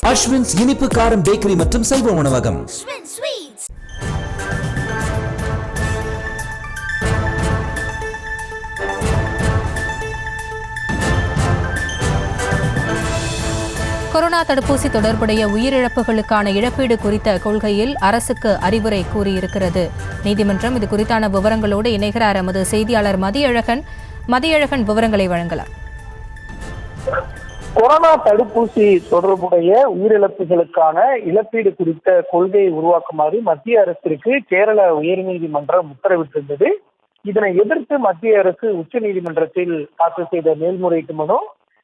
அஸ்வின்ஸ் இனிப்பு காரம் பேக்கரி மற்றும் செல்வ உணவகம். கொரோனா தடுப்பூசி தொடர்புடைய உயிரிழப்புகளுக்கான இழப்பீடு குறித்த கொள்கையில் அரசுக்கு அறிவுரை கூறியிருக்கிறது நீதிமன்றம். இது குறித்தான விவரங்களோடு இணைகிறார் எமது செய்தியாளர் மதியழகன். விவரங்களை வழங்கலாம். கொரோனா தடுப்பூசி தொடர்புடைய உயிரிழப்புகளுக்கான இழப்பீடு குறித்த கொள்கையை உருவாக்குமாறு மத்திய அரசிற்கு கேரள உயர்நீதிமன்றம் உத்தரவிட்டிருந்தது. இதனை எதிர்த்து மத்திய அரசு உச்ச நீதிமன்றத்தில் தாக்கல் செய்த மேல்முறையீட்டு மனு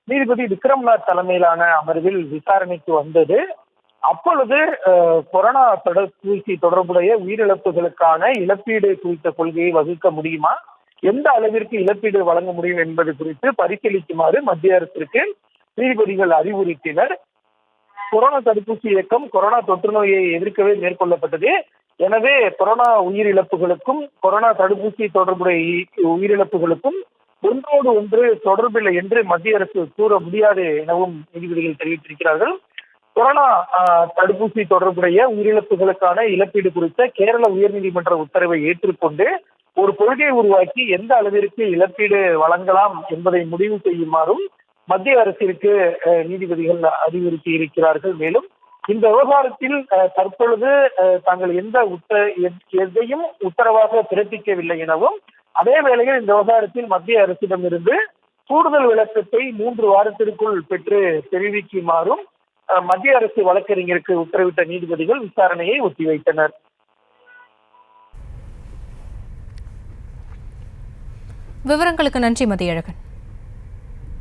நீதிபதி விக்ரம்நாத் தலைமையிலான அமர்வில் விசாரணைக்கு வந்தது. அப்பொழுது கொரோனா தடுப்பூசி தொடர்புடைய உயிரிழப்புகளுக்கான இழப்பீடு குறித்த கொள்கையை வகுக்க முடியுமா, எந்த அளவிற்கு இழப்பீடு வழங்க முடியும் என்பது குறித்து பரிசீலிக்குமாறு மத்திய அரசிற்கு நீதிபதிகள் அறிவுறுத்தினர். கொரோனா தடுப்பூசி இயக்கம் கொரோனா தொற்று நோயை எதிர்க்கவே மேற்கொள்ளப்பட்டது. எனவே கொரோனா உயிரிழப்புகளுக்கும் கொரோனா தடுப்பூசி தொடர்புடைய உயிரிழப்புகளுக்கும் ஒன்றோடு ஒன்று தொடர்பில்லை என்று மத்திய அரசு கூற முடியாது எனவும் நீதிபதிகள் தெரிவித்திருக்கிறார்கள். கொரோனா தடுப்பூசி தொடர்புடைய உயிரிழப்புகளுக்கான இழப்பீடு குறித்த கேரள உயர்நீதிமன்ற உத்தரவை ஏற்றுக்கொண்டு ஒரு கொள்கையை உருவாக்கி எந்த அளவிற்கு இழப்பீடு வழங்கலாம் என்பதை முடிவு செய்யுமாறும் மத்திய அரசிற்கு நீதிபதிகள் அறிவுறுத்தி இருக்கிறார்கள். மேலும் இந்த விவகாரத்தில் தற்பொழுது தாங்கள் எதையும் உத்தரவாக பிறப்பிக்கவில்லை எனவும், அதே வேளையில் இந்த விவகாரத்தில் மத்திய அரசிடமிருந்து கூடுதல் விளக்கத்தை 3 வாரத்திற்குள் பெற்று தெரிவிக்குமாறும் மத்திய அரசு வழக்கறிஞருக்கு உத்தரவிட்ட நீதிபதிகள் விசாரணையை ஒத்திவைத்தனர். விவரங்களுக்கு நன்றி மதியழகன்.